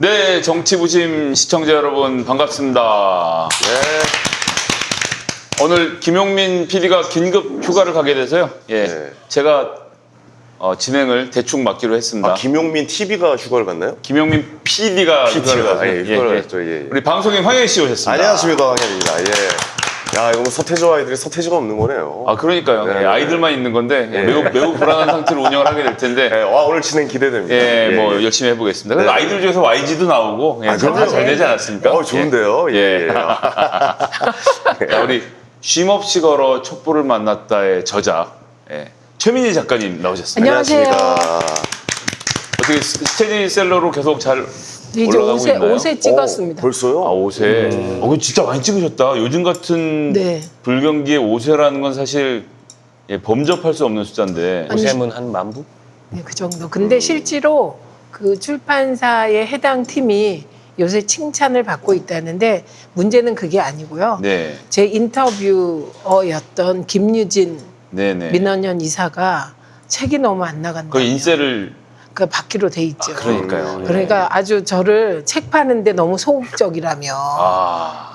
네, 정치부심 시청자 여러분 반갑습니다. 네. 오늘 김용민 PD가 긴급 휴가를 가게 돼서요. 예, 네. 제가 진행을 대충 맡기로 했습니다. 아, 김용민 TV가 휴가를 갔나요? 김용민 PD가 휴가를 가서 휴가를 갔죠. 예. 우리 방송인 황현 씨 오셨습니다. 안녕하십니까, 황현입니다. 예. 야, 이거 서태조 아이들이 서태지가 없는 거네요. 아, 그러니까요. 네. 예, 아이들만 있는 건데 네. 매우 불안한 상태로 운영을 하게 될 텐데. 예, 와, 오늘 진행 기대됩니다. 예, 뭐 열심히 해보겠습니다. 그래서 네. 아이들 중에서 YG도 나오고, 예, 아, 다 잘 되지 않았습니까? 좋은데요. 예. 예. 자, 우리 쉼없이 걸어 촛불을 만났다의 저자 최민희 작가님 나오셨습니다. 안녕하세요. 안녕하십니까. 어떻게 스테디셀러로 계속 잘 이제 올라가고 있나요? 5세 찍었습니다. 벌써요? 아, 5세. 그거 진짜 많이 찍으셨다. 요즘 같은 네. 불경기에 5세라는 건 사실 범접할 수 없는 숫자인데. 아니, 고샘은 한 만부? 네, 그 정도. 근데 실제로 그 출판사의 해당 팀이 요새 칭찬을 받고 있다는데 문제는 그게 아니고요. 네. 제 인터뷰어였던 김유진 네네. 민원연 이사가 책이 너무 안 나간다. 그 인세를 그 받기로 돼 있죠. 그러니까요. 그러니까 아주 저를 책 파는데 너무 소극적이라며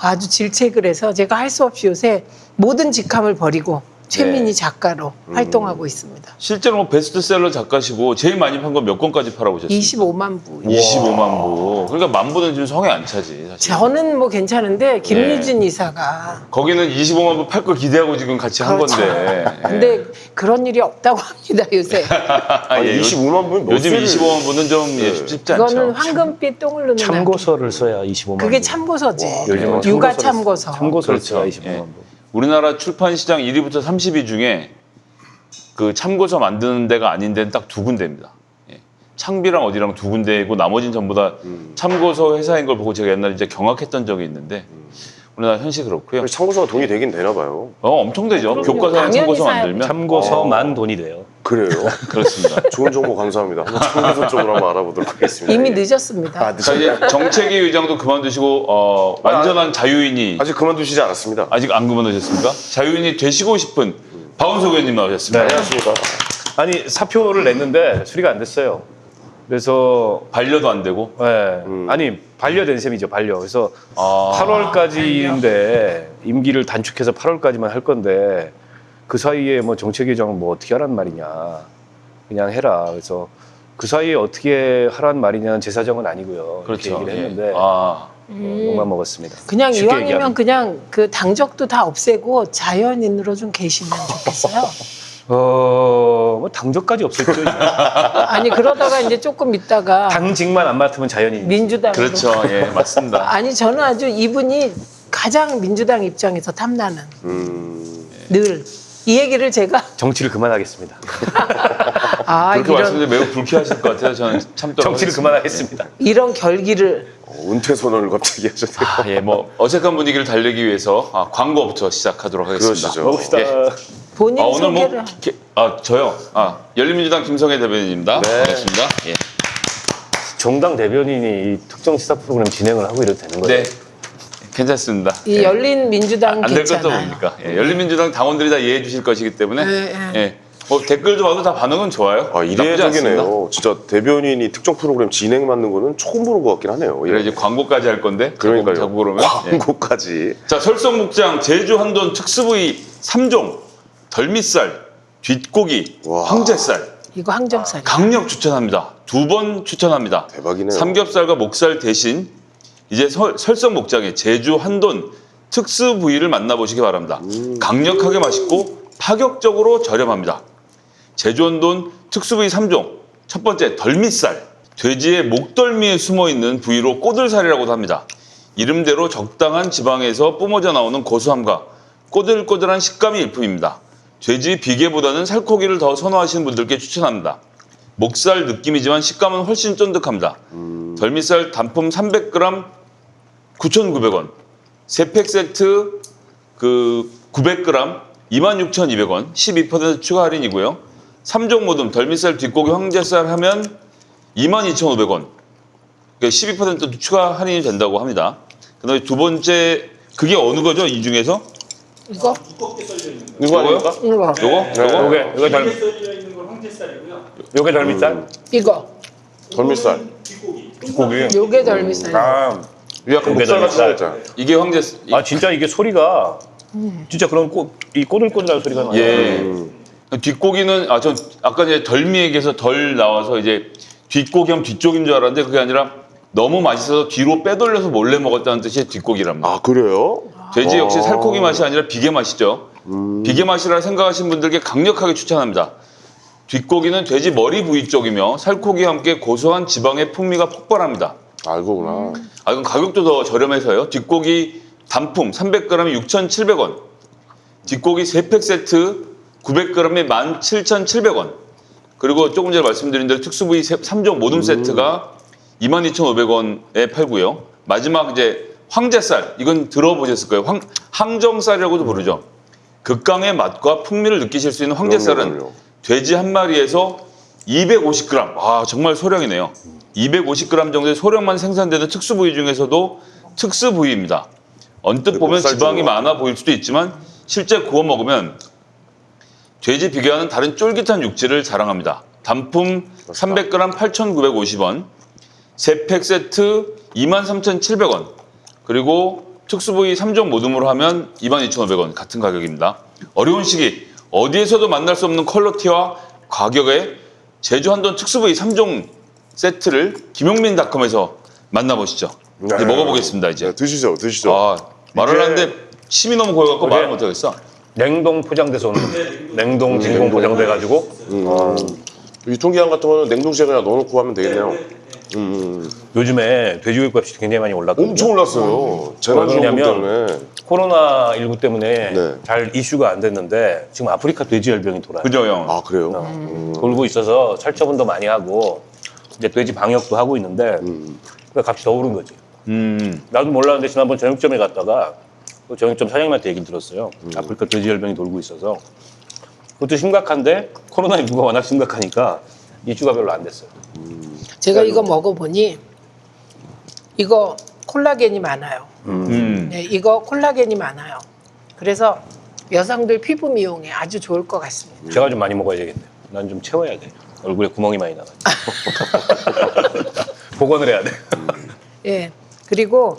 아주 질책을 해서 제가 할 수 없이 요새 모든 직함을 버리고 최민희 작가로 활동하고 있습니다. 실제로 뭐 베스트셀러 작가시고 제일 많이 판 건 몇 권까지 팔아보셨습니까? 25만 부. 25만 부. 그러니까 만 부는 지금 성에 안 차지. 사실. 저는 뭐 괜찮은데 김유진 이사가 거기는 25만 부 팔 걸 기대하고 지금 같이 한 그렇죠. 건데. 근데 그런 일이 없다고 합니다 요새. 아니, 25만 분이 몇 요즘 세를- 25만 부는 좀 쉽지 않죠. 이거는 황금빛 똥을 넣는 참고서를 써야 25만 그게 부. 참고서지. 요즘은 육아 참고서를 참고서. 참고서를 그렇죠. 써야 25만 예. 부. 우리나라 출판 시장 1위부터 30위 중에 그 참고서 만드는 데가 아닌 데는 딱 두 군데입니다. 예. 창비랑 어디랑 두 군데이고 나머지는 전부 다 참고서 회사인 걸 보고 제가 옛날에 이제 경악했던 적이 있는데 우리나라 현실 그렇고요. 참고서가 돈이 되긴 되나 봐요. 엄청 되죠. 그럼요. 교과서에 당연히 참고서 사야 만들면 참고서만 돈이 돼요. 그래요? 그렇습니다. 좋은 정보 감사합니다. 한번 참고서 쪽으로 한번 알아보도록 하겠습니다. 이미 예. 늦었습니다. 아, 자, 이제 정책위 의장도 그만두시고 완전한 자유인이 아직 그만두시지 않았습니다. 아직 안 그만두셨습니까? 자유인이 되시고 싶은 박원석 의원님 나오셨습니다. 안녕하십니까. 아니 사표를 냈는데 수리가 안 됐어요. 그래서 반려도 안 되고. 아니 반려된 셈이죠 반려. 그래서 아. 8월까지인데 임기를 단축해서 8월까지만 할 건데 그 사이에 뭐 정책위장 뭐 어떻게 하란 말이냐 그냥 해라. 그래서 그 사이에 어떻게 하란 말이냐는 제 사정은 아니고요. 이렇게 그렇죠. 얘기를 예. 했는데 욕만 먹었습니다. 그냥 쉽게 이왕이면 얘기하면. 그냥 그 당적도 다 없애고 자연인으로 좀 계시면 좋겠어요. 뭐 당적까지 없었죠. 이제. 아니 그러다가 이제 조금 있다가 당직만 안 맡으면 자연인. 민주당으로. 그렇죠. 예, 맞습니다. 아니 저는 아주 이분이 가장 민주당 입장에서 탐나는 늘 이 얘기를 제가 정치를 그만하겠습니다. 그렇게 이런 말씀드리면 매우 불쾌하실 것 같아서 저는 참도록 정치를 하겠습니다. 그만하겠습니다. 이런 결기를 은퇴 선언을 갑자기 하셨네요. 예, 뭐 어색한 분위기를 달래기 위해서 광고부터 시작하도록 하겠습니다. 그러시죠. 먹읍시다. 예. 본인 오늘 뭐 소개를 저요. 열린민주당 김성애 대변인입니다. 네. 반갑습니다. 예. 정당 대변인이 이 특정 시사 프로그램 진행을 하고 이래도 되는 거예요? 네, 괜찮습니다. 이 열린 민주당 안 될 것도 괜찮아요. 뭡니까? 예, 열린민주당 당원들이 다 이해해 주실 것이기 때문에 네, 네. 예. 뭐 댓글도 봐도 다 반응은 좋아요. 아, 나쁘지 않습니다. 이례적이네요. 진짜 대변인이 특정 프로그램 진행 맡는 거는 처음 보는 것 같긴 하네요. 그래 이제 광고까지 할 건데 그러니까요. 자꾸 그러면 예. 광고까지. 자, 설성목장 제주 한돈 특수부위 3종 덜미살, 뒷고기, 와. 황제살 이거 항정살. 강력 추천합니다. 2번 추천합니다. 대박이네요. 삼겹살과 목살 대신 이제 설성목장의 제주 한돈 특수 부위를 만나보시기 바랍니다. 강력하게 맛있고 파격적으로 저렴합니다. 제주 한돈 특수 부위 3종. 첫 번째 덜미살. 돼지의 목덜미에 숨어있는 부위로 꼬들살이라고도 합니다. 이름대로 적당한 지방에서 뿜어져 나오는 고소함과 꼬들꼬들한 식감이 일품입니다. 돼지 비계보다는 살코기를 더 선호하시는 분들께 추천합니다. 목살 느낌이지만 식감은 훨씬 쫀득합니다. 덜미살 단품 300g 9,900원, 3팩 세트 900g 26,200원, 12% 추가 할인이고요. 3종 모듬 덜미살 뒷고기 황제살 하면 22,500원, 그러니까 12% 추가 할인이 된다고 합니다. 그다음에 두 번째 그게 어느 거죠? 이 중에서? 이거? 이거 아닙니까? 이거. 요거? 요게 썰려 있는 건 황제살이고요. 요게 덜미살? 이거. 덜미살. 뒷고기. 뒷고기. 요게 덜미살. 아, 약간 목살 같은 거 있잖아. 이게 황제 아 진짜 이게 소리가 진짜 그런 이 꼬들꼬들한 소리가 나요. 예. 뒷고기는 전 아까 이제 덜미 얘기해서 덜 나와서 이제 뒷고기 하면 뒤쪽인 줄 알았는데 그게 아니라 너무 맛있어서 뒤로 빼돌려서 몰래 먹었다는 뜻의 뒷고기랍니다. 아 그래요? 돼지 역시 살코기 맛이 아니라 비계 맛이죠. 비계 맛이라 생각하시는 분들께 강력하게 추천합니다. 뒷고기는 돼지 머리 부위 쪽이며 살코기와 함께 고소한 지방의 풍미가 폭발합니다. 알고구나. 이건 가격도 더 저렴해서요. 뒷고기 단품 300g에 6,700원. 뒷고기 3팩 세트 900g에 17,700원. 그리고 조금 전에 말씀드린 대로 특수부위 3종 모듬 세트가 22,500원에 팔고요. 마지막 이제 황제살, 이건 들어보셨을 거예요. 항정살이라고도 부르죠. 극강의 맛과 풍미를 느끼실 수 있는 황제살은 그럼요. 돼지 한 마리에서 250g. 정말 소량이네요. 250g 정도의 소량만 생산되는 특수부위 중에서도 특수부위입니다. 언뜻 보면 목살 지방이 좋아. 많아 보일 수도 있지만 실제 구워 먹으면 돼지 비계와는 다른 쫄깃한 육질을 자랑합니다. 단품 300g 8,950원, 3팩 세트 23,700원, 그리고 특수부위 3종 모듬으로 하면 22,500원 같은 가격입니다. 어려운 시기 어디에서도 만날 수 없는 퀄리티와 가격에 제주 한돈 특수부위 3종 세트를 김용민닷컴에서 만나보시죠. 이제 먹어보겠습니다. 이제. 네, 드시죠. 말을 이게- 하는데 침이 너무 고여갖고 말을 못하겠어. 냉동 포장돼서 오는 거죠. 냉동 진공 포장돼가지고 유통기한 같은 거는 냉동실에 그냥 넣어놓고 하면 되겠네요. 요즘에 돼지고기값이 굉장히 많이 올랐거든요. 엄청 올랐어요. 재난지원금 왜냐면 때문에. 코로나19 때문에 네. 잘 이슈가 안 됐는데 지금 아프리카 돼지열병이 돌아요. 그죠, 형? 아 그래요? 돌고 있어서 살처분도 많이 하고 이제 돼지 방역도 하고 있는데 그 값이 더 오른 거지. 나도 몰랐는데 지난번 정육점에 갔다가 그 정육점 사장님한테 얘기 들었어요. 아프리카 돼지열병이 돌고 있어서 그것도 심각한데 코로나19가 워낙 심각하니까 이슈가 별로 안 됐어요. 제가 이거 먹어보니 이거 콜라겐이 많아요. 네, 이거 콜라겐이 많아요. 그래서 여성들 피부 미용에 아주 좋을 것 같습니다. 제가 좀 많이 먹어야 되겠네요. 난 좀 채워야 돼. 얼굴에 구멍이 많이 나가지고. 복원을 해야 돼. 예. 그리고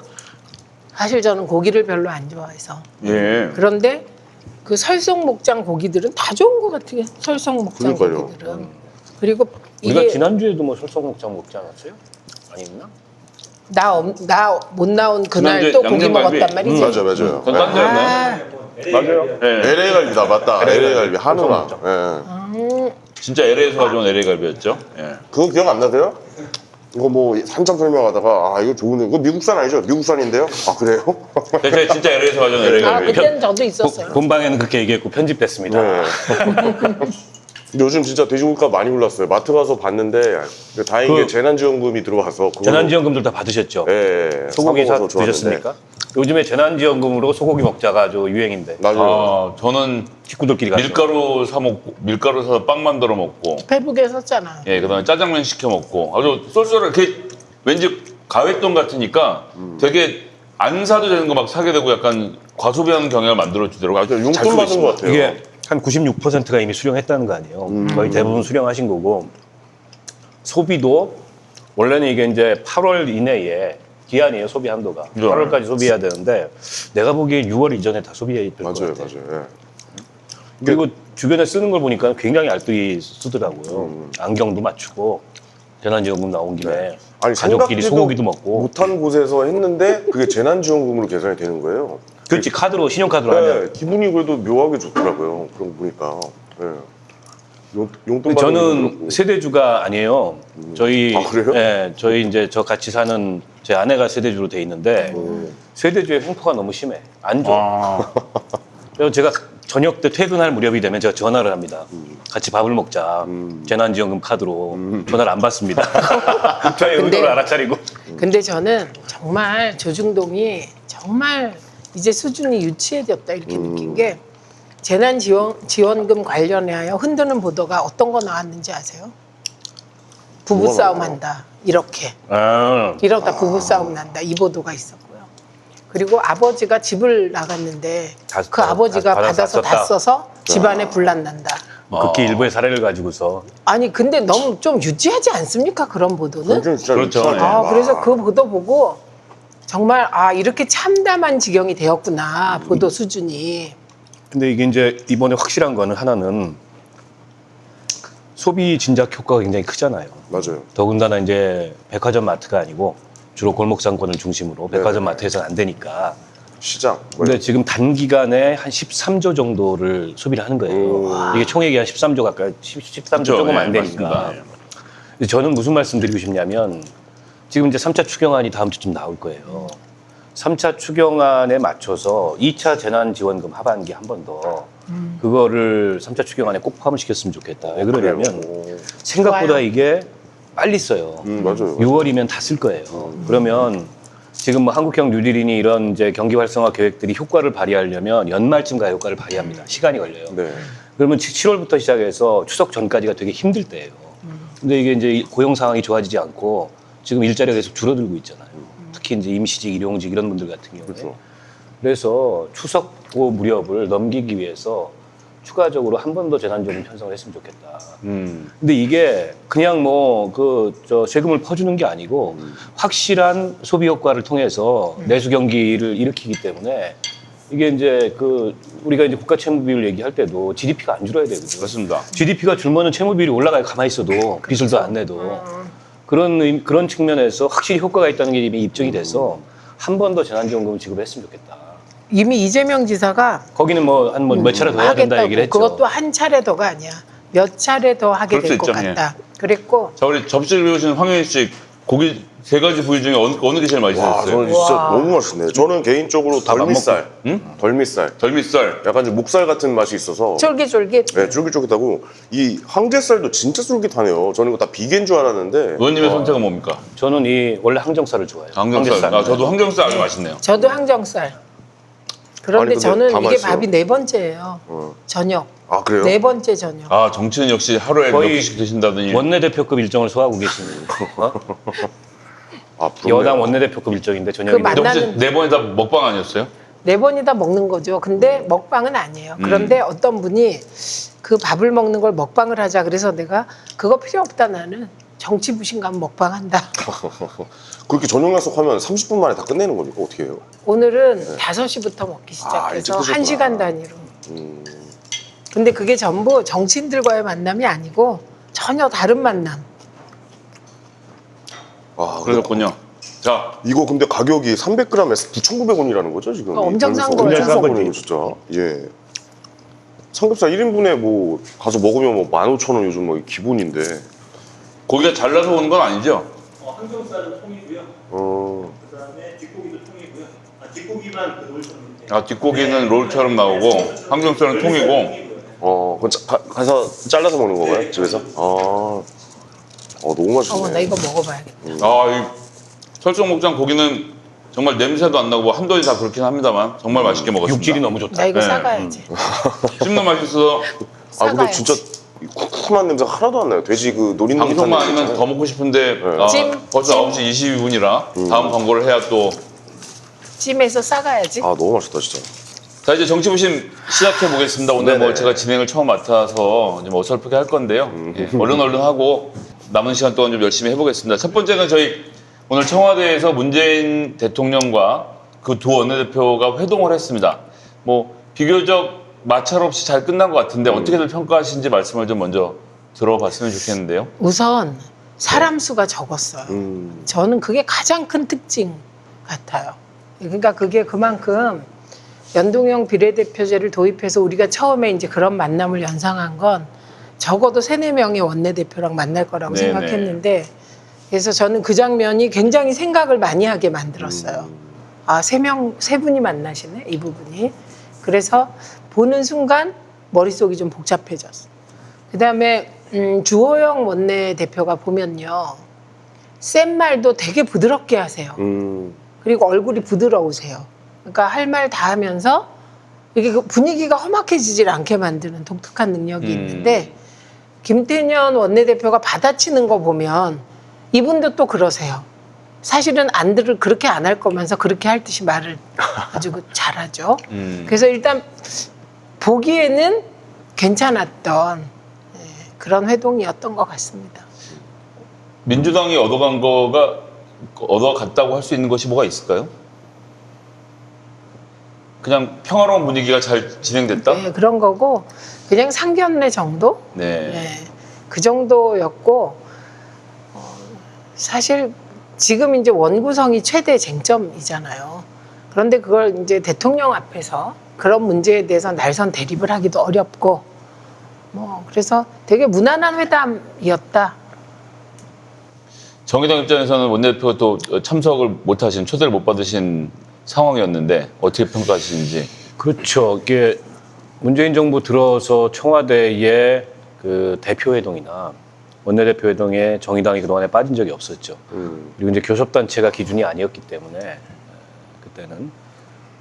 사실 저는 고기를 별로 안 좋아해서 예. 그런데 그 설성목장 고기들은 다 좋은 것 같아요. 설성목장 그러니까요. 고기들은. 그리고 우리가 이게 지난주에도 뭐 설성목장 먹지 않았어요? 아니었나? 나 못 나온 그날 지난주에 또 고기 양념갈비. 먹었단 말이지. 맞아요. 그건 딴 데였나요? 맞아요. 예. LA 갈비다 맞다. LA 갈비 한우나. 예. 진짜 LA에서 가져온 LA 갈비였죠. 예. 그거 기억 안 나세요? 이거 뭐 한참 설명하다가 이거 좋은데 이거 미국산 아니죠? 미국산인데요? 아 그래요? 제가 진짜 LA에서 가져온 LA 갈비. 그때는 저도 있었어요. 본방에는 그렇게 얘기했고 편집됐습니다. 네. 요즘 진짜 돼지고기가 많이 올랐어요. 마트 가서 봤는데 다행인 게 재난지원금이 들어와서 그걸로- 재난지원금들 다 받으셨죠? 예, 소고기 사 먹어서 좋았는데. 드셨습니까? 요즘에 재난지원금으로 소고기 먹자가 아주 유행인데 맞아요. 저는 식구들끼리 가서 밀가루 사 먹고 밀가루 사서 빵 만들어 먹고, 페북에 썼잖아. 예, 그다음에 짜장면 시켜 먹고 아주 쏠쏠하게 왠지 가회돈 같으니까 되게 안 사도 되는 거 막 사게 되고 약간 과소비하는 경향을 만들어 주더라고요. 아주 잘 용돈 쓰고 받은 있습니다. 것 같아요. 이게 한 96%가 이미 수령했다는 거 아니에요. 거의 대부분 수령하신 거고 소비도 원래는 이게 이제 8월 이내에 기한이에요. 소비 한도가. 네. 8월까지 소비해야 되는데 내가 보기에 6월 이전에 다 소비해야 될 것 맞아요, 같아요. 맞아요. 예. 그리고 주변에 쓰는 걸 보니까 굉장히 알뜰히 쓰더라고요. 안경도 맞추고 재난지원금 나온 김에 아니 가족끼리 생각지도 소고기도 먹고 못한 곳에서 했는데 그게 재난지원금으로 계산이 되는 거예요. 그렇지 카드로 신용카드로 하면 네, 기분이 그래도 묘하게 좋더라고요. 그런 거 보니까. 예. 용돈 받는 것도 저는 그렇고. 세대주가 아니에요. 저희 아, 그래요? 예, 저희 이제 저 같이 사는 제 아내가 세대주로 돼 있는데 세대주의 횡포가 너무 심해. 안 좋아. 그래서 제가 저녁 때 퇴근할 무렵이 되면 제가 전화를 합니다. 같이 밥을 먹자. 재난지원금 카드로 전화를 안 받습니다. 저의 근데- 의도를 알아차리고. 근데 저는 정말 조중동이 정말 이제 수준이 유치해졌다 이렇게 느낀 게 재난지원금 관련하여 흔드는 보도가 어떤 거 나왔는지 아세요? 부부싸움 한다 이렇게 이러다 부부싸움 난다 이 보도가 있었고요. 그리고 아버지가 집을 나갔는데 다- 그 아버지가 받아서 받아서 다 썼다. 써서 집안에 분란 난다 극히 일부의 사례를 가지고서 아니 근데 너무 좀 유치하지 않습니까? 그런 보도는? 완전 진짜 그렇죠. 유치하네. 아, 와. 그래서 그 보도 보고 정말 아 이렇게 참담한 지경이 되었구나 보도 수준이. 근데 이게 이제 이번에 확실한 거는 하나는 소비 진작 효과가 굉장히 크잖아요. 맞아요. 더군다나 이제 백화점 마트가 아니고 주로 골목 상권을 중심으로 백화점 네. 마트에서는 안 되니까. 시장. 근데 지금 단기간에 한 13조 정도를 소비를 하는 거예요. 이게 총액이 한 13조 가까이 13조 그렇죠. 조금 예, 안 되니까. 맞습니다. 근데 저는 무슨 말씀 드리고 싶냐면 지금 이제 3차 추경안이 다음 주쯤 나올 거예요. 3차 추경안에 맞춰서 2차 재난지원금 하반기 한 번 더 그거를 3차 추경안에 꼭 포함을 시켰으면 좋겠다. 왜 그러냐면 그래요? 생각보다 좋아요. 이게 빨리 써요. 맞아요. 6월이면 다 쓸 거예요. 그러면 지금 뭐 한국형 뉴딜이니 이런 이제 경기 활성화 계획들이 효과를 발휘하려면 연말쯤 가야 효과를 발휘합니다. 시간이 걸려요. 네. 그러면 7월부터 시작해서 추석 전까지가 되게 힘들 때예요. 근데 이게 이제 고용 상황이 좋아지지 않고 지금 일자리가 계속 줄어들고 있잖아요. 특히 이제 임시직, 일용직 이런 분들 같은 경우에. 그렇죠. 그래서 추석 그 무렵을 넘기기 위해서 추가적으로 한 번 더 재난지원금 편성을 했으면 좋겠다. 근데 이게 그냥 뭐 그 저 세금을 퍼주는 게 아니고 확실한 소비 효과를 통해서 내수 경기를 일으키기 때문에 이게 이제 그 우리가 이제 국가 채무 비율 얘기할 때도 GDP가 안 줄어야 되거든요. 그렇습니다. GDP가 줄면은 채무 비율이 올라가요. 가만히 있어도 빚을도 안 내도 그런 측면에서 확실히 효과가 있다는 게 이미 입증이 돼서 한 번 더 재난지원금을 지급했으면 좋겠다. 이미 이재명 지사가 거기는 뭐 한 몇 차례 더 해야 된다 얘기를 했죠. 그것도 한 차례 더가 아니야. 몇 차례 더 하게 그럴 수 될 것 있죠, 예. 같다. 그랬고 자, 우리 접시를 배우신 황현희 씨, 고기 세 가지 부위 중에 어느 게 제일 와, 맛있었어요? 저는 진짜 와. 너무 맛있네. 저는 개인적으로 덜미살. 덜미살. 덜미살. 약간 좀 목살 같은 맛이 있어서. 쫄깃쫄깃. 네, 쫄깃쫄깃하고 이 황제살도 진짜 쫄깃하네요. 저는 이거 다 비계인 줄 알았는데. 의원님의 선택은 뭡니까? 저는 이 원래 항정살을 좋아해요. 항정살. 아, 저도 항정살 아주 맛있네요. 저도 항정살. 그런데 아니, 근데 저는 다 이게 맛있어요. 밥이 네 번째예요. 저녁. 아, 그래요? 네 번째 저녁. 아, 정치는 역시 하루에 몇 거의 개씩 드신다더니. 원내대표급 일정을 소화하고 계십니다. 어? 아, 부럽네요. 여당 원내대표급 일정인데 저녁에 그 근데 혹시 만나는- 네 번이 다 먹방 아니었어요? 네 번이다 먹는 거죠. 근데 먹방은 아니에요. 그런데 어떤 분이 그 밥을 먹는 걸 먹방을 하자 그래서 내가 그거 필요 없다 나는 정치 부신감 먹방한다. 그렇게 저녁 약속하면 30분 만에 다 끝내는 겁니까? 어떻게 해요? 오늘은 5시부터 먹기 일찍 시작해서 드셨구나. 1시간 단위로. 음, 근데 그게 전부 정치인들과의 만남이 아니고 전혀 다른 만남. 아, 그러셨군요. 자, 이거 근데 가격이 300g에 9,900원이라는 거죠, 지금? 어, 엄청 싼 거예요. 엄청 싼 거지. 거네요, 진짜. 예. 삼겹살 1인분에 뭐 가서 먹으면 뭐 15,000원 요즘 뭐 기본인데. 고기가 잘라서 오는 건 아니죠? 항정살은 통이고요. 어. 그다음에 뒷고기도 통이고요. 뒷고기만 그 롤처럼. 아, 뒷고기는 롤처럼 나오고 항정살은 통이고. 그건 가서 잘라서 먹는 건가요? 집에서? 너무 맛있네. 나 이거 먹어봐야겠다. 아, 이 설정목장 고기는 정말 냄새도 안 나고 한돈이 다 그렇긴 합니다만 정말 맛있게 먹었습니다. 육질이 너무 좋다. 나 이거 네. 싸가야지. 씹는 맛있어서 근데 싸가야지. 진짜 쿰쿰한 냄새 하나도 안 나요. 돼지 그 노린노릇한 방송만 냄새 아니면 있잖아요. 더 먹고 싶은데 아, 찜, 벌써 찜. 9시 22분이라 다음 광고를 해야 또. 찜에서 싸가야지. 너무 맛있다 진짜. 자, 이제 정치부심 시작해 보겠습니다. 오늘 네네. 뭐 제가 진행을 처음 맡아서 좀 어설프게 할 건데요. 예, 얼른 하고 남은 시간 동안 좀 열심히 해보겠습니다. 첫 번째는 저희 오늘 청와대에서 문재인 대통령과 그 두 원내대표가 회동을 했습니다. 뭐 비교적 마찰 없이 잘 끝난 것 같은데 어떻게들 평가하시는지 말씀을 좀 먼저 들어봤으면 좋겠는데요. 우선 사람 수가 적었어요. 저는 그게 가장 큰 특징 같아요. 그러니까 그게 그만큼 연동형 비례대표제를 도입해서 우리가 처음에 이제 그런 만남을 연상한 건 적어도 3-4명의 원내대표랑 만날 거라고 네네. 생각했는데 그래서 저는 그 장면이 굉장히 생각을 많이 하게 만들었어요. 아, 세 분이 만나시네, 이 부분이. 그래서 보는 순간 머릿속이 좀 복잡해졌어. 그다음에 주호영 원내대표가 보면요. 센 말도 되게 부드럽게 하세요. 그리고 얼굴이 부드러우세요. 그러니까 할 말 다 하면서 이게 그 분위기가 험악해지질 않게 만드는 독특한 능력이 있는데 김태년 원내대표가 받아치는 거 보면 이분도 또 그러세요. 사실은 그렇게 안 할 거면서 그렇게 할 듯이 말을 아주 잘하죠. 그래서 일단 보기에는 괜찮았던 그런 회동이었던 것 같습니다. 민주당이 얻어갔다고 할 수 있는 것이 뭐가 있을까요? 그냥 평화로운 분위기가 잘 진행됐다? 네, 그런 거고 그냥 상견례 정도? 네. 네, 그 정도였고 사실 지금 이제 원구성이 최대 쟁점이잖아요. 그런데 그걸 이제 대통령 앞에서 그런 문제에 대해서 날선 대립을 하기도 어렵고 뭐 그래서 되게 무난한 회담이었다. 정의당 입장에서는 원내대표가 또 참석을 못하신, 초대를 못 받으신 상황이었는데 어떻게 평가하시는지. 그렇죠. 이게 문재인 정부 들어서 청와대의 그 대표 회동이나 원내대표 회동에 정의당이 그동안에 빠진 적이 없었죠. 그리고 이제 교섭단체가 기준이 아니었기 때문에 그때는.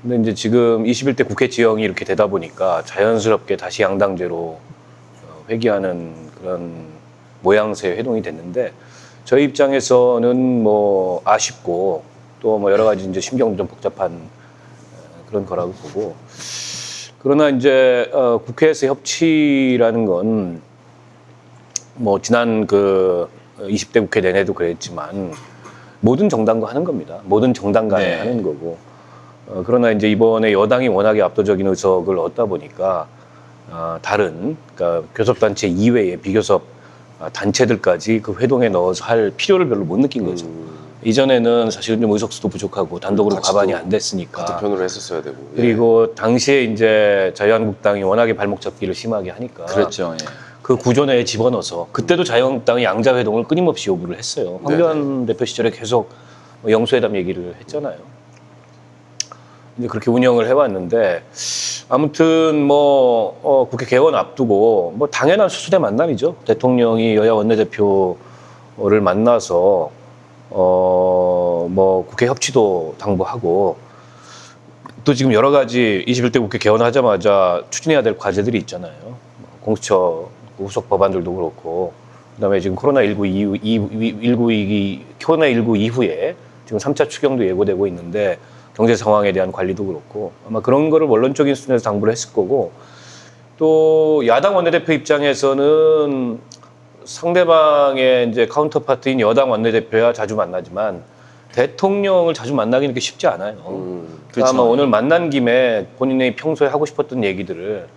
근데 이제 지금 21대 국회 지형이 이렇게 되다 보니까 자연스럽게 다시 양당제로 회귀하는 그런 모양새 회동이 됐는데 저희 입장에서는 뭐 아쉽고 또 뭐 여러 가지 이제 심경도 좀 복잡한 그런 거라고 보고 그러나 이제 국회에서 협치라는 건 뭐 지난 그 20대 국회 내내도 그랬지만 모든 정당과 하는 겁니다. 모든 정당 간에 네. 하는 거고 그러나 이제 이번에 여당이 워낙에 압도적인 의석을 얻다 보니까 다른 그러니까 교섭단체 이외의 비교섭 단체들까지 그 회동에 넣어서 할 필요를 별로 못 느낀 거죠. 이전에는 사실은 좀 의석수도 부족하고 단독으로 같이 과반이 또 안 됐으니까. 같은 편으로 했었어야 되고. 예. 그리고 당시에 이제 자유한국당이 워낙에 발목 잡기를 심하게 하니까 그랬죠. 예. 그 구조 내에 집어넣어서 그때도 자유한국당이 양자 회동을 끊임없이 요구를 했어요. 황교안 대표 시절에 계속 영수회담 얘기를 했잖아요. 이제 그렇게 운영을 해왔는데 아무튼 뭐 국회 개원 앞두고 뭐 당연한 수순의 만남이죠. 대통령이 여야 원내대표를 만나서 뭐 국회 협치도 당부하고 또 지금 여러 가지 21대 국회 개원하자마자 추진해야 될 과제들이 있잖아요. 공수처 후속 법안들도 그렇고 그다음에 지금 코로나19 이후에 지금 3차 추경도 예고되고 있는데 경제 상황에 대한 관리도 그렇고 아마 그런 거를 원론적인 수준에서 당부를 했을 거고 또 야당 원내대표 입장에서는 상대방의 이제 카운터파트인 여당 원내대표야 자주 만나지만 대통령을 자주 만나기는 그렇게 쉽지 않아요. 그러니까 아마 오늘 만난 김에 본인이 평소에 하고 싶었던 얘기들을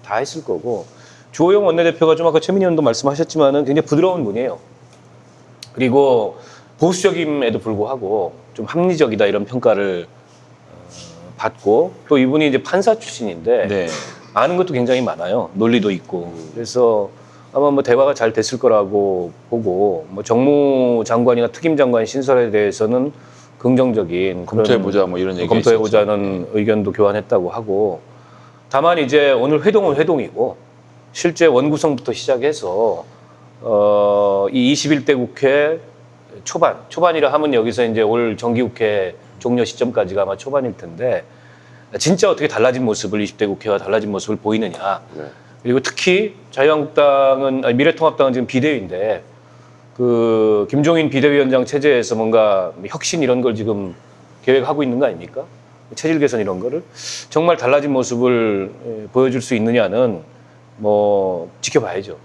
다 했을 거고 주호영 원내대표가 좀 아까 최민희 의원도 말씀하셨지만은 굉장히 부드러운 분이에요. 그리고 보수적임에도 불구하고 좀 합리적이다 이런 평가를 받고 또 이분이 이제 판사 출신인데 네. 아는 것도 굉장히 많아요. 논리도 있고. 그래서 아마 뭐 대화가 잘 됐을 거라고 보고 뭐 정무장관이나 특임장관 신설에 대해서는 긍정적인 검토해보자 뭐 이런 얘기 검토해보자는 의견도 교환했다고 하고 다만 이제 오늘 회동은 회동이고 실제 원구성부터 시작해서 이 21대 국회 초반이라 하면 여기서 이제 올 정기국회 종료 시점까지가 아마 초반일 텐데 진짜 어떻게 달라진 모습을 20대 국회가 달라진 모습을 보이느냐. 네. 그리고 특히 미래통합당은 지금 비대위인데 그 김종인 비대위원장 체제에서 뭔가 혁신 이런 걸 지금 계획하고 있는 거 아닙니까? 체질 개선 이런 거를 정말 달라진 모습을 보여줄 수 있느냐는 뭐 지켜봐야죠.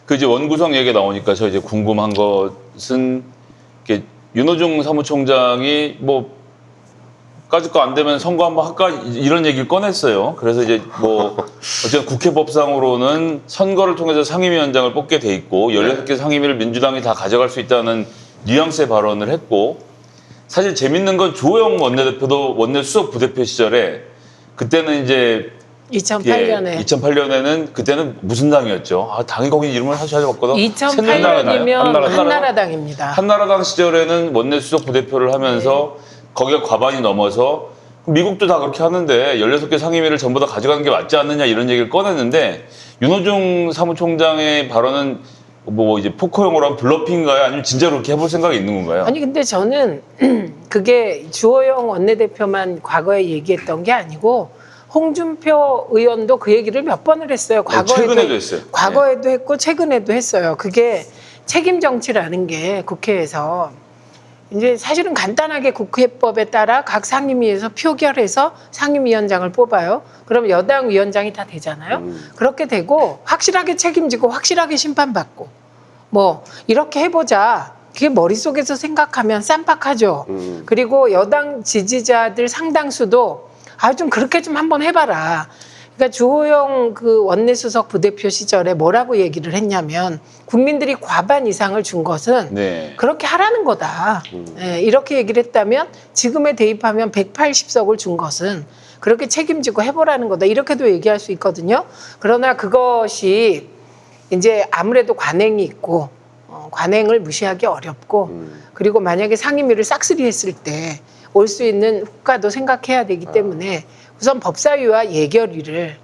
그 이제 원구성 얘기 나오니까 저 이제 궁금한 것은 이렇게 윤호중 사무총장이 뭐 까짓 거 안 되면 선거 한번 할까 이런 얘기를 꺼냈어요. 그래서 이제 뭐 어쨌든 국회법상으로는 선거를 통해서 상임위원장을 뽑게 돼 있고 16개 상임위를 민주당이 다 가져갈 수 있다는 뉘앙스의 발언을 했고 사실 재밌는 건 주호영 원내대표도 원내수석 부대표 시절에 그때는 이제 2008년에 2008년에는 그때는 무슨 당이었죠? 당이 거기 이름을 사실 바꿔서 2008년이면 한나라당입니다. 한나라당 시절에는 원내수석 부대표를 하면서 거기가 과반이 넘어서 미국도 다 그렇게 하는데 16개 상임위를 전부 다 가져가는 게 맞지 않느냐 이런 얘기를 꺼냈는데 윤호중 사무총장의 발언은 뭐 이제 포커용어로 하면 블러핑인가요? 아니면 진짜로 그렇게 해볼 생각이 있는 건가요? 아니 근데 저는 그게 주호영 원내대표만 과거에 얘기했던 게 아니고 홍준표 의원도 그 얘기를 몇 번을 했어요. 최근에도 했어요. 과거에도 했고 최근에도 했어요. 그게 책임 정치라는 게 국회에서 이제 사실은 간단하게 국회법에 따라 각 상임위에서 표결해서 상임위원장을 뽑아요. 그럼 여당 위원장이 다 되잖아요. 그렇게 되고 확실하게 책임지고 확실하게 심판받고 뭐 이렇게 해보자. 그게 머릿속에서 생각하면 쌈박하죠. 그리고 여당 지지자들 상당수도 좀 그렇게 좀 한번 해봐라. 그러니까 주호영 그 원내수석 부대표 시절에 뭐라고 얘기를 했냐면 국민들이 과반 이상을 준 것은 네. 그렇게 하라는 거다. 예, 이렇게 얘기를 했다면 지금에 대입하면 180석을 준 것은 그렇게 책임지고 해보라는 거다. 이렇게도 얘기할 수 있거든요. 그러나 그것이 이제 아무래도 관행이 있고 관행을 무시하기 어렵고 그리고 만약에 상임위를 싹쓸이 했을 때 올 수 있는 효과도 생각해야 되기 때문에 우선 법사위와 예결위를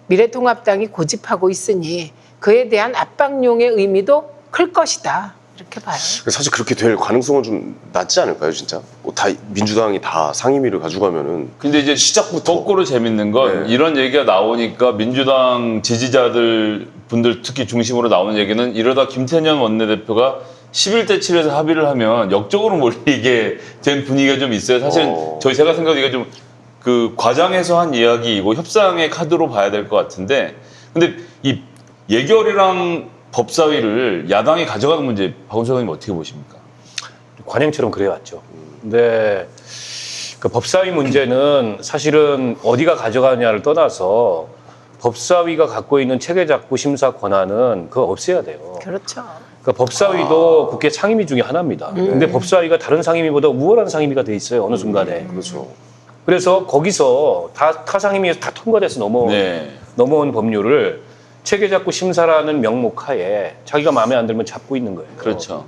미래통합당이 고집하고 있으니 그에 대한 압박용의 의미도 클 것이다. 이렇게 봐요. 사실 그렇게 될 가능성은 좀 낮지 않을까요, 진짜? 다 민주당이 다 상임위를 가져가면은. 근데 이제 시작부터. 거꾸로 재밌는 건 네. 이런 얘기가 나오니까 민주당 지지자들 분들 특히 중심으로 나오는 얘기는 이러다 김태년 원내대표가 11대 7에서 합의를 하면 역적으로 몰리게 된 분위기가 좀 있어요. 사실은 제가 생각하기가 좀 그 과장해서 한 이야기이고 협상의 카드로 봐야 될 것 같은데 근데 이 예결이랑 법사위를 야당이 가져가는 문제 박원순 의원님 어떻게 보십니까? 관행처럼 그래왔죠. 근데 그 법사위 문제는 사실은 어디가 가져가느냐를 떠나서 법사위가 갖고 있는 체계작구 심사 권한은 그거 없애야 돼요. 그렇죠. 그러니까 법사위도 국회 상임위 중에 하나입니다. 근데 법사위가 다른 상임위보다 우월한 상임위가 돼 있어요. 어느 순간에. 그렇죠. 그래서 거기서 타 상임위에서 다 통과돼서 넘어온 법률을 체계작구 심사라는 명목 하에 자기가 마음에 안 들면 잡고 있는 거예요. 그렇죠.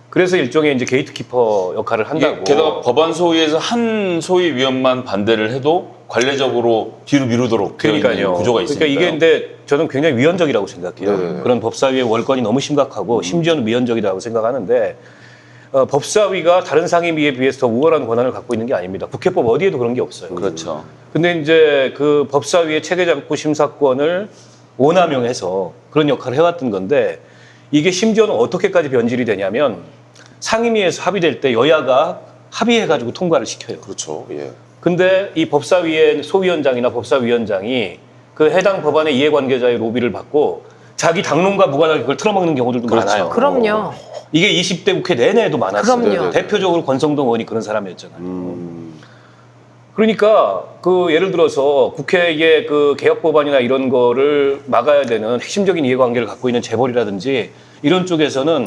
그래서 일종의 이제 게이트키퍼 역할을 한다고. 이게 게다가 법안 소위에서 한 소위위원만 반대를 해도 관례적으로 뒤로 미루도록 되어 있는 그러니까요. 구조가 있으니까. 그러니까 이게 근데 저는 굉장히 위헌적이라고 생각해요. 네네. 그런 법사위의 월권이 너무 심각하고 심지어는 위헌적이라고 생각하는데 법사위가 다른 상임위에 비해서 더 우월한 권한을 갖고 있는 게 아닙니다. 국회법 어디에도 그런 게 없어요. 그렇죠. 근데 이제 그 법사위의 체계작구 심사권을 오남용해서 그런 역할을 해왔던 건데 이게 심지어는 어떻게까지 변질이 되냐면 상임위에서 합의될 때 여야가 합의해가지고 통과를 시켜요. 그렇죠. 예. 근데 이 법사위의 소위원장이나 법사위원장이 그 해당 법안의 이해관계자의 로비를 받고 자기 당론과 무관하게 그걸 틀어막는 경우들도 그렇죠. 많아요. 그럼요. 이게 20대 국회 내내에도 많았어요. 그럼요. 대표적으로 권성동 의원이 그런 사람이었잖아요. 그러니까 그 예를 들어서 국회의 그 개혁 법안이나 이런 거를 막아야 되는 핵심적인 이해관계를 갖고 있는 재벌이라든지 이런 쪽에서는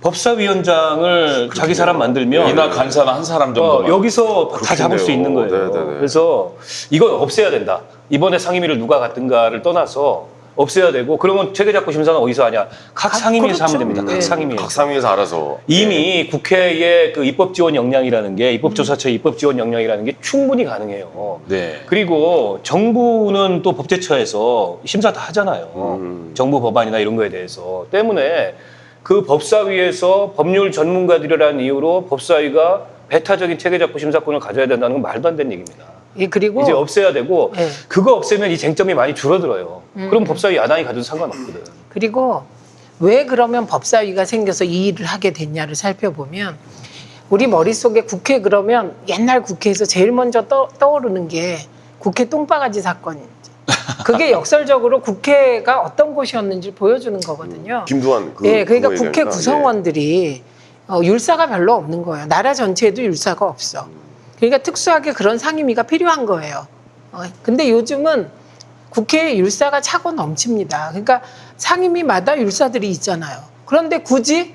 법사위원장을 자기 사람 만들면 이나 간사나 한 사람 정도. 여기서 다 잡을 수 있는 거예요. 네네네. 그래서 이건 없애야 된다. 이번에 상임위를 누가 갔든가를 떠나서 없애야 되고 그러면 체계작구 심사는 어디서 하냐? 각 상임위에서 그렇죠. 하면 됩니다. 각 네. 상임위에서. 각 상임위에서 알아서. 이미 국회의 그 입법 지원 역량이라는 게 입법조사처의 입법 지원 역량이라는 게 충분히 가능해요. 네. 그리고 정부는 또 법제처에서 심사 다 하잖아요. 정부 법안이나 이런 거에 대해서. 때문에 그 법사위에서 법률 전문가들이라는 이유로 법사위가 배타적인 체계작구 심사권을 가져야 된다는 건 말도 안 되는 얘기입니다. 예, 그리고 이제 없애야 되고 네. 그거 없애면 이 쟁점이 많이 줄어들어요. 그럼 법사위 야당이 가져도 상관없거든. 그리고 왜 그러면 법사위가 생겨서 이 일을 하게 됐냐를 살펴보면 우리 머릿속에 국회 그러면 옛날 국회에서 제일 먼저 떠오르는 게 국회 똥바가지 사건이지. 그게 역설적으로 국회가 어떤 곳이었는지 보여주는 거거든요. 김두한 예, 그러니까 그거 국회 얘기하니까. 구성원들이 율사가 별로 없는 거예요. 나라 전체에도 율사가 없어. 그러니까 특수하게 그런 상임위가 필요한 거예요. 근데 요즘은 국회에 율사가 차고 넘칩니다. 그러니까 상임위마다 율사들이 있잖아요. 그런데 굳이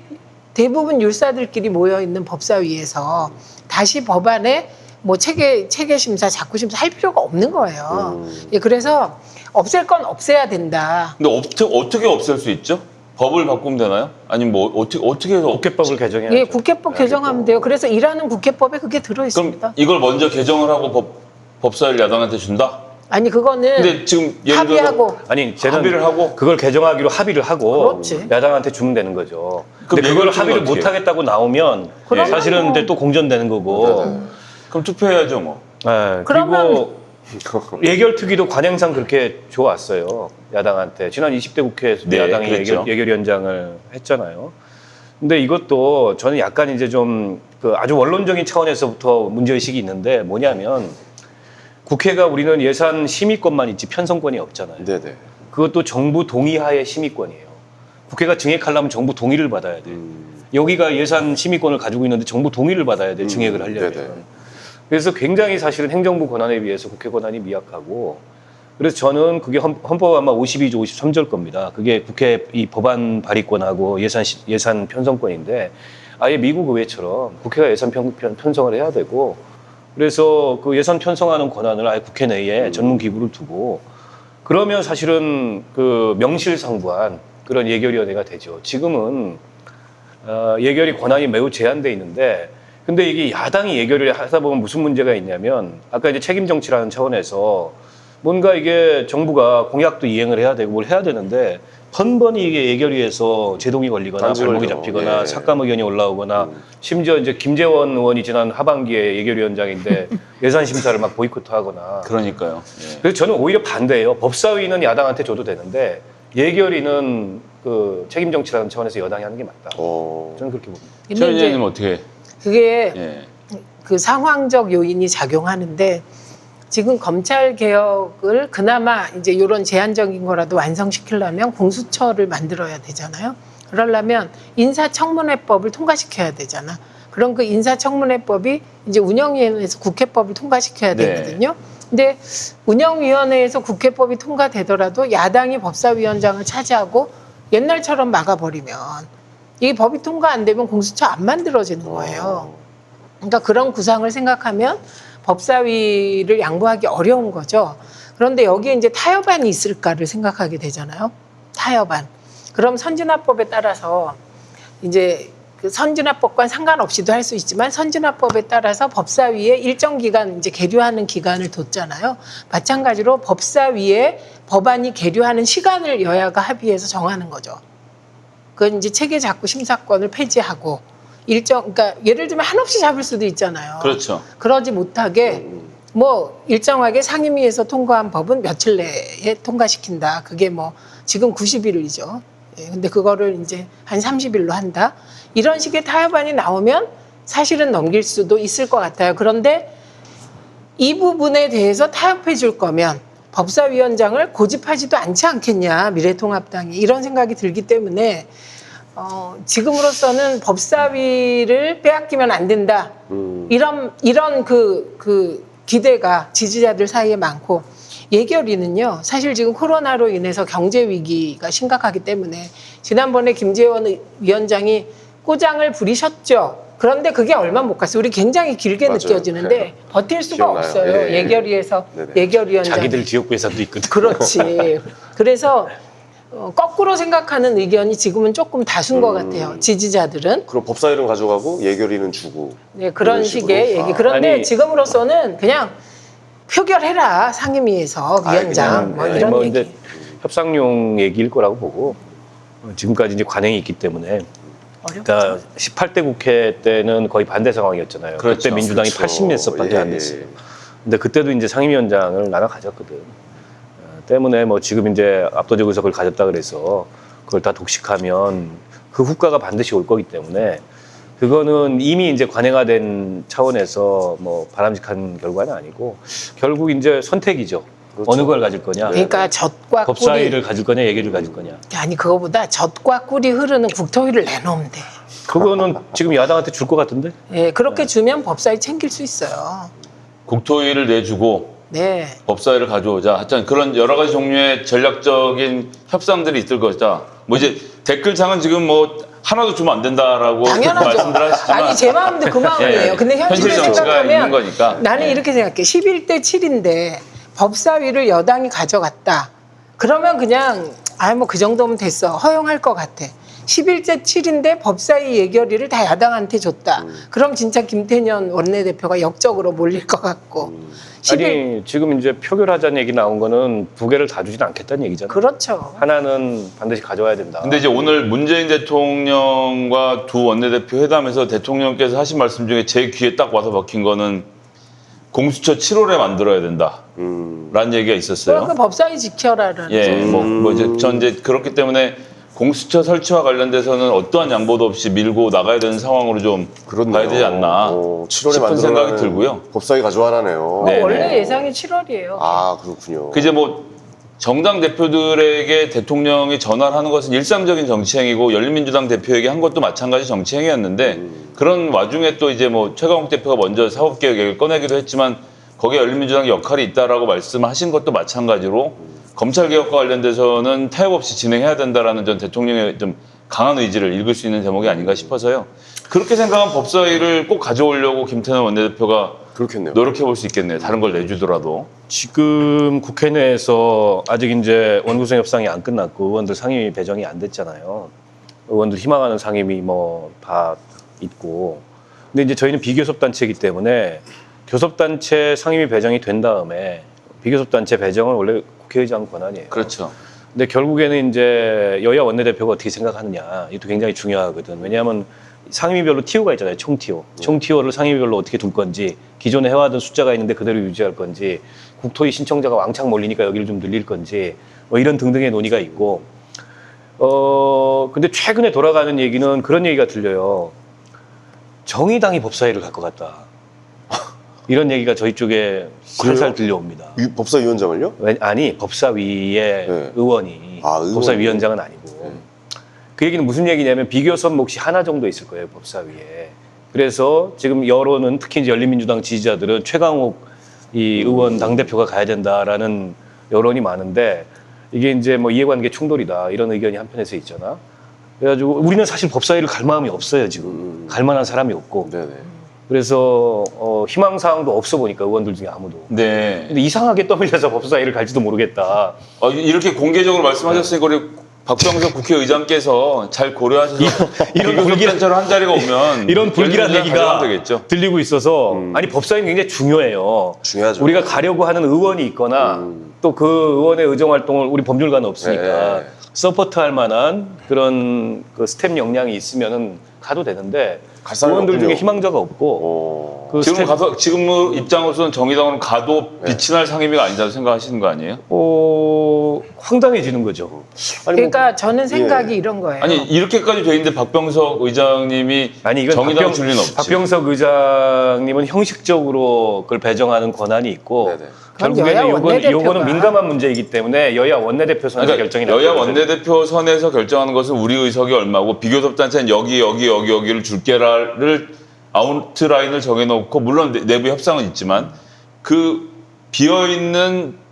대부분 율사들끼리 모여 있는 법사위에서 다시 법안에 뭐 체계 심사, 작구 심사 할 필요가 없는 거예요. 예, 그래서 없앨 건 없애야 된다. 근데 어떻게 없앨 수 있죠? 법을 바꾸면 되나요? 아니면 뭐 어떻게 해서 국회법을 개정해야죠. 예, 국회법 개정하면 돼요. 그래서 일하는 국회법에 그게 들어 그럼 있습니다. 이걸 먼저 개정을 하고 법사위를 야당한테 준다? 아니 그거는 근데 지금 예를 들어서 합의하고 아니, 쟤는 합의를 하고? 그걸 개정하기로 합의를 하고 그렇지. 야당한테 주면 되는 거죠. 그럼 근데 그걸 얘기를 합의를 어떻게 못 하겠다고 나오면 그러면 사실은 뭐. 근데 또 공전되는 거고. 그럼 투표해야죠 뭐. 네, 그러면- 그리고 예결특위도 관행상 그렇게 좋았어요. 야당한테. 지난 20대 국회에서 네, 야당이 그랬죠. 예결위원장을 했잖아요. 근데 이것도 저는 약간 이제 좀 그 아주 원론적인 차원에서부터 문제의식이 있는데 뭐냐면 국회가 우리는 예산 심의권만 있지 편성권이 없잖아요. 네네. 그것도 정부 동의하에 심의권이에요. 국회가 증액하려면 정부 동의를 받아야 돼. 여기가 예산 심의권을 가지고 있는데 정부 동의를 받아야 돼, 증액을 하려면. 네네. 그래서 굉장히 사실은 행정부 권한에 비해서 국회 권한이 미약하고, 그래서 저는 그게 헌법 아마 52조 53절 겁니다. 그게 국회 이 법안 발의권하고 예산 편성권인데, 아예 미국 의회처럼 국회가 예산 편성을 해야 되고, 그래서 그 예산 편성하는 권한을 아예 국회 내에 전문 기구를 두고, 그러면 사실은 그 명실상부한 그런 예결위원회가 되죠. 지금은 예결위 권한이 매우 제한돼 있는데, 근데 이게 야당이 예결위를 하다 보면 무슨 문제가 있냐면, 아까 이제 책임 정치라는 차원에서 뭔가 이게 정부가 공약도 이행을 해야 되고 뭘 해야 되는데, 번번이 이게 예결위에서 제동이 걸리거나 단지 발목이 걸려. 잡히거나 예. 삭감 의견이 올라오거나, 심지어 이제 김재원 의원이 지난 하반기에 예결위원장인데 예산 심사를 막 보이콧하거나. 그러니까요. 예. 그래서 저는 오히려 반대예요. 법사위는 야당한테 줘도 되는데 예결위는 그 책임 정치라는 차원에서 여당이 하는 게 맞다. 저는 그렇게 봅니다. 근데 최 이제 의원님 어떻게? 그게 예. 그 상황적 요인이 작용하는데, 지금 검찰 개혁을 그나마 이제 이런 제한적인 거라도 완성시키려면 공수처를 만들어야 되잖아요. 그러려면 인사청문회법을 통과시켜야 되잖아. 그럼 그 인사청문회법이 이제 운영위원회에서 국회법을 통과시켜야 네. 되거든요. 근데 운영위원회에서 국회법이 통과되더라도 야당이 법사위원장을 차지하고 옛날처럼 막아버리면 이 법이 통과 안 되면 공수처 안 만들어지는 거예요. 그러니까 그런 구상을 생각하면 법사위를 양보하기 어려운 거죠. 그런데 여기에 이제 타협안이 있을까를 생각하게 되잖아요. 타협안. 그럼 선진화법에 따라서 이제 그 선진화법과 상관없이도 할 수 있지만, 선진화법에 따라서 법사위에 일정 기간 이제 계류하는 기간을 뒀잖아요. 마찬가지로 법사위에 법안이 계류하는 시간을 여야가 합의해서 정하는 거죠. 그건 이제 체계 작구 심사권을 폐지하고 그러니까 예를 들면 한없이 잡을 수도 있잖아요. 그렇죠. 그러지 못하게 뭐 일정하게 상임위에서 통과한 법은 며칠 내에 통과시킨다. 그게 뭐 지금 90일이죠. 예, 근데 그거를 이제 한 30일로 한다. 이런 식의 타협안이 나오면 사실은 넘길 수도 있을 것 같아요. 그런데 이 부분에 대해서 타협해 줄 거면 법사위원장을 고집하지도 않지 않겠냐, 미래통합당이. 이런 생각이 들기 때문에 지금으로서는 법사위를 빼앗기면 안 된다. 이런 그 기대가 지지자들 사이에 많고, 예결위는요, 사실 지금 코로나로 인해서 경제 위기가 심각하기 때문에 지난번에 김재원 위원장이 꼬장을 부리셨죠. 그런데 그게 얼마 못 갔어요. 우리 굉장히 길게 맞아요. 느껴지는데 네. 버틸 수가 기억나요. 없어요. 예, 예. 예결위에서 네네. 예결위원장. 자기들 지역구 예산도 있거든. 그렇지. 그래서 거꾸로 생각하는 의견이 지금은 조금 다수인 것 같아요. 지지자들은. 그럼 법사위는 가져가고 예결위는 주고. 네, 그런 이런 식의 식으로? 얘기. 그런데 아니, 지금으로서는 그냥 표결해라, 상임위에서 위원장. 뭐 이런 뭐 얘기. 이제 협상용 얘기일 거라고 보고, 지금까지 이제 관행이 있기 때문에. 어렵죠. 그러니까 18대 국회 때는 거의 반대 상황이었잖아요. 그렇죠. 그때 민주당이 그렇죠. 80몇 석밖에 예, 안 됐어요. 근데 그때도 이제 상임위원장을 나눠 가졌거든. 때문에 뭐 지금 이제 압도적 의석을 가졌다 그래서 그걸 다 독식하면 그 후과가 반드시 올 거기 때문에, 그거는 이미 이제 관행화된 차원에서 뭐 바람직한 결과는 아니고, 결국 이제 선택이죠. 그렇죠. 어느 걸 가질 거냐. 그러니까 젖과 법사위를 꿀이, 가질 거냐, 예결위를 가질 거냐. 아니 그거보다 젖과 꿀이 흐르는 국토위를 내놓으면 돼. 그거는 지금 야당한테 줄 것 같은데? 예, 그렇게 주면 법사위 챙길 수 있어요. 국토위를 내주고 네. 법사위를 가져오자. 하여튼 그런 여러 가지 종류의 전략적인 협상들이 있을 것이다. 뭐 이제 댓글창은 지금 뭐 하나도 주면 안 된다라고 당연하죠. 말씀들 하시지만, 아니 제 마음도 그 마음이에요. 예, 근데 현실을 현실 정치가 있는 생각하면 거니까. 나는 예. 이렇게 생각해. 11대 7인데 법사위를 여당이 가져갔다. 그러면 그냥 뭐 그 정도면 됐어. 허용할 것 같아. 11대 7인데 법사위 예결위를 다 야당한테 줬다. 그럼 진짜 김태년 원내대표가 역적으로 몰릴 것 같고. 11 아니 지금 이제 표결하자는 얘기 나온 거는 두 개를 다 주진 않겠다는 얘기잖아요. 그렇죠. 하나는 반드시 가져와야 된다. 근데 이제 오늘 문재인 대통령과 두 원내대표 회담에서 대통령께서 하신 말씀 중에 제 귀에 딱 와서 박힌 거는 공수처 7월에 만들어야 된다라는 얘기가 있었어요. 그러니까 법사위 지켜라라는. 예, 뭐 이제 전 이제 그렇기 때문에 공수처 설치와 관련돼서는 어떠한 양보도 없이 밀고 나가야 되는 상황으로 좀 그렇네요. 봐야 되지 않나 7월에 싶은 생각이 들고요. 법사위 가져와라네요. 뭐 네. 원래 예상이 7월이에요. 아 그렇군요. 그 이제 뭐 정당 대표들에게 대통령이 전화를 하는 것은 일상적인 정치행위고 열린민주당 대표에게 한 것도 마찬가지 정치행위였는데 그런 와중에 또 이제 뭐 최강욱 대표가 먼저 사법개혁을 꺼내기도 했지만 거기에 열린민주당 역할이 있다라고 말씀하신 것도 마찬가지로 검찰개혁과 관련돼서는 타협 없이 진행해야 된다라는 전 대통령의 좀 강한 의지를 읽을 수 있는 대목이 아닌가 싶어서요. 그렇게 생각하면 법사위를 꼭 가져오려고 김태년 원내대표가 그렇겠네요. 노력해 볼 수 있겠네요. 다른 걸 내주더라도. 지금 국회 내에서 아직 이제 원구성 협상이 안 끝났고 의원들 상임위 배정이 안 됐잖아요. 의원들 희망하는 상임위 뭐 다 있고. 근데 이제 저희는 비교섭단체이기 때문에 교섭단체 상임위 배정이 된 다음에 비교섭단체 배정은 원래 국회의장 권한이에요. 그렇죠. 근데 결국에는 이제 여야 원내대표가 어떻게 생각하느냐 이것도 굉장히 중요하거든. 왜냐하면 상임위별로 티오가 있잖아요. 총 티오. 총 티오를 상임위별로 어떻게 둘 건지 기존에 해왔던 숫자가 있는데 그대로 유지할 건지 국토위 신청자가 왕창 몰리니까 여기를 좀 늘릴 건지 뭐 이런 등등의 논의가 있고 근데 최근에 돌아가는 얘기는 그런 얘기가 들려요. 정의당이 법사위를 갈 것 같다. 이런 얘기가 저희 쪽에 살살 들려옵니다. 법사위원장을요? 아니 법사위의 네. 의원이 의원이. 법사위원장은 아니고 그 얘기는 무슨 얘기냐면 비교섭 몫이 하나 정도 있을 거예요 법사위에. 그래서 지금 여론은 특히 이제 열린민주당 지지자들은 최강욱 이 의원 당 대표가 가야 된다라는 여론이 많은데 이게 이제 뭐 이해관계 충돌이다 이런 의견이 한편에서 있잖아. 그래가지고 우리는 사실 법사위를 갈 마음이 없어요 지금. 갈 만한 사람이 없고. 네네. 그래서 희망 사항도 없어 보니까 의원들 중에 아무도. 네. 근데 이상하게 떠밀려서 법사위를 갈지도 모르겠다. 이렇게 공개적으로 말씀하셨으니까 우리 박병석 국회의장께서 잘 고려하셔서 이런 비교섭단체로 한 자리가 오면 이런 불길한 열린민주당 얘기가 가져가면 되겠죠. 들리고 있어서 아니 법사위는 굉장히 중요해요. 중요하죠. 우리가 가려고 하는 의원이 있거나 또 그 의원의 의정 활동을 우리 법률가는 없으니까 네. 서포트할 만한 그런 그 스텝 역량이 있으면은 가도 되는데 갈 사람이 의원들 중에 없군요. 희망자가 없고 그 지금 스텝, 가서 지금 입장으로서는 정의당은 가도 빛이 날 상임위가 아니다고 생각하시는 거 아니에요? 황당해지는 거죠. 아니, 그러니까 저는 생각이 예. 이런 거예요. 아니 이렇게까지 돼 있는데 박병석 의장님이 아니 이건 정의당 줄 리는 없지. 박병석 의장님은 형식적으로 그걸 배정하는 권한이 있고 네네. 결국에는 여야 원내대표가. 요거는 민감한 문제이기 때문에 여야 원내대표 선에서 그러니까 결정이 여야 나거든요. 원내대표 선에서 결정하는 것은 우리 의석이 얼마고 비교섭단체는 여기를 줄게라를 아웃라인을 정해놓고 물론 내부 협상은 있지만 그 비어있는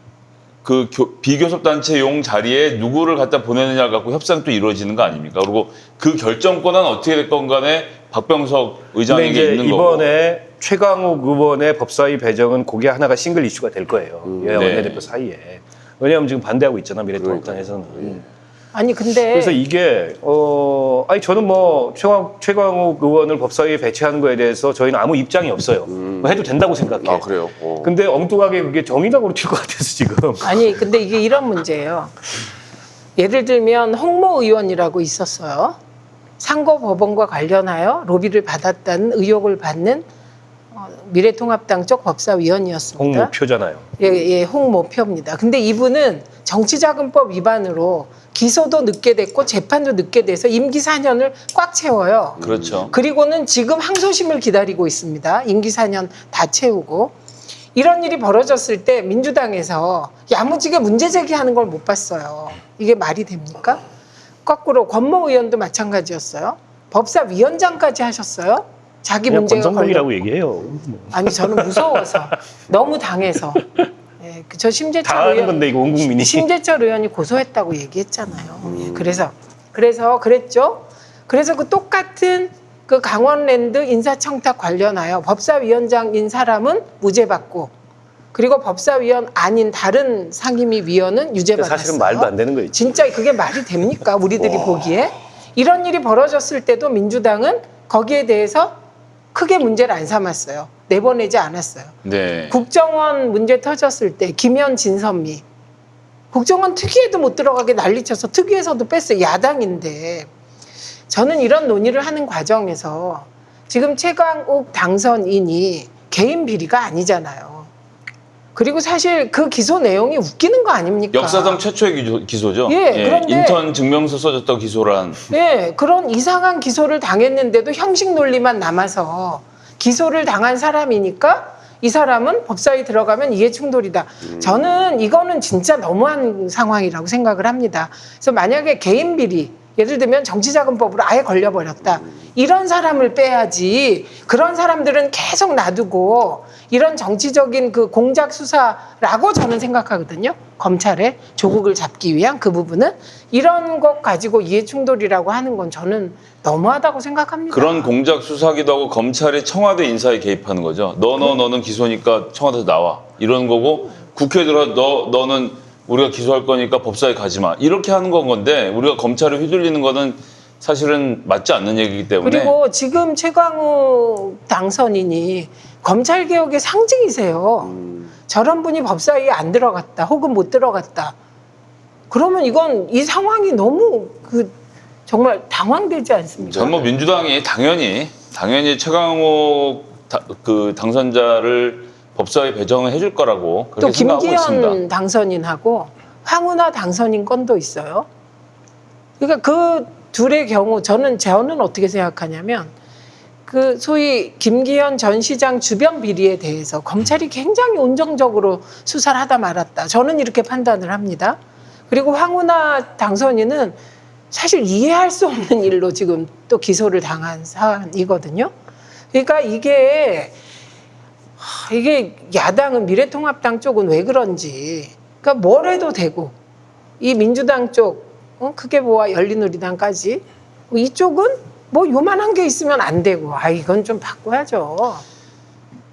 그 비교섭단체용 자리에 누구를 갖다 보내느냐 갖고 협상이 또 이루어지는 거 아닙니까? 그리고 그 결정권은 어떻게 됐건 간에 박병석 근데 의장에게 이제 있는 거고. 이번에 최강욱 의원의 법사위 배정은 그게 하나가 싱글 이슈가 될 거예요. 여야 네. 원내대표 사이에. 왜냐하면 지금 반대하고 있잖아 미래통합당에서는. 아니 근데 그래서 이게 아니 저는 뭐 최강욱 의원을 법사위에 배치하는 거에 대해서 저희는 아무 입장이 없어요. 뭐 해도 된다고 생각해. 아 그래요? 근데 엉뚱하게 그게 정의당으로 튈 것 같아서 지금. 아니 근데 이게 이런 문제예요. 예를 들면 홍모 의원이라고 있었어요. 상고법원과 관련하여 로비를 받았다는 의혹을 받는 미래통합당 쪽 법사위원이었습니다. 홍모표잖아요. 예, 홍모표입니다. 근데 이분은 정치자금법 위반으로 기소도 늦게 됐고 재판도 늦게 돼서 임기 4년을 꽉 채워요. 그렇죠. 그리고는 지금 항소심을 기다리고 있습니다. 임기 4년 다 채우고. 이런 일이 벌어졌을 때 민주당에서 야무지게 문제 제기하는 걸 못 봤어요. 이게 말이 됩니까? 거꾸로 권모 의원도 마찬가지였어요. 법사위원장까지 하셨어요. 자기 그냥 문제가 권성동이라고 얘기해요. 아니 저는 무서워서 너무 당해서 예, 저 심재철 당하는 의원 건데 이거 온 국민이. 심재철 의원이 고소했다고 얘기했잖아요. 예, 그래서 그랬죠. 그래서 그 똑같은 그 강원랜드 인사청탁 관련하여 법사위원장인 사람은 무죄받고 그리고 법사위원 아닌 다른 상임위 위원은 유죄받았어요. 사실은 말도 안 되는 거지. 진짜 그게 말이 됩니까? 우리들이 보기에 이런 일이 벌어졌을 때도 민주당은 거기에 대해서 크게 문제를 안 삼았어요. 내보내지 않았어요. 네. 국정원 문제 터졌을 때 김현 진선미 국정원 특위에도 못 들어가게 난리쳐서 특위에서도 뺐어요. 야당인데 저는 이런 논의를 하는 과정에서 지금 최강욱 당선인이 개인 비리가 아니잖아요. 그리고 사실 그 기소 내용이 웃기는 거 아닙니까? 역사상 최초의 기소죠. 예, 그런데- 인턴 증명서 써줬던 기소란. 네, 그런 이상한 기소를 당했는데도 형식 논리만 남아서 기소를 당한 사람이니까 이 사람은 법사위 들어가면 이해충돌이다. 저는 이거는 진짜 너무한 상황이라고 생각을 합니다. 그래서 만약에 개인 비리, 예를 들면 정치자금법으로 아예 걸려버렸다. 이런 사람을 빼야지. 그런 사람들은 계속 놔두고 이런 정치적인 그 공작 수사라고 저는 생각하거든요. 검찰의 조국을 잡기 위한 그 부분은 이런 것 가지고 이해충돌이라고 하는 건 저는 너무하다고 생각합니다. 그런 공작 수사기도 하고 검찰이 청와대 인사에 개입하는 거죠. 너는 기소니까 청와대에서 나와. 이런 거고 국회에 들어 너는 우리가 기소할 거니까 법사위 가지 마. 이렇게 하는 건데 우리가 검찰을 휘둘리는 거는 사실은 맞지 않는 얘기이기 때문에. 그리고 지금 최광우 당선인이 검찰개혁의 상징이세요. 저런 분이 법사위에 안 들어갔다 혹은 못 들어갔다. 그러면 이건 이 상황이 너무 정말 당황되지 않습니까? 전 뭐 민주당이 당연히 최강욱 당선자를 법사위 배정을 해줄 거라고 또 그렇게 생각하고 있습니다. 김기현 당선인하고 황운하 당선인 건도 있어요. 그러니까 그 둘의 경우 저는 어떻게 생각하냐면 그 소위 김기현 전 시장 주변 비리에 대해서 검찰이 굉장히 온정적으로 수사를 하다 말았다. 저는 이렇게 판단을 합니다. 그리고 황운하 당선인은 사실 이해할 수 없는 일로 지금 또 기소를 당한 사안이거든요. 그러니까 이게 야당은 미래통합당 쪽은 왜 그런지, 그러니까 뭘 해도 되고 이 민주당 쪽 크게 보아 열린우리당까지 이쪽은 뭐 요만한 게 있으면 안 되고 이건 좀 바꿔야죠.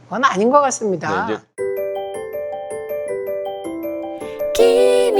그건 아닌 것 같습니다. 네, 이제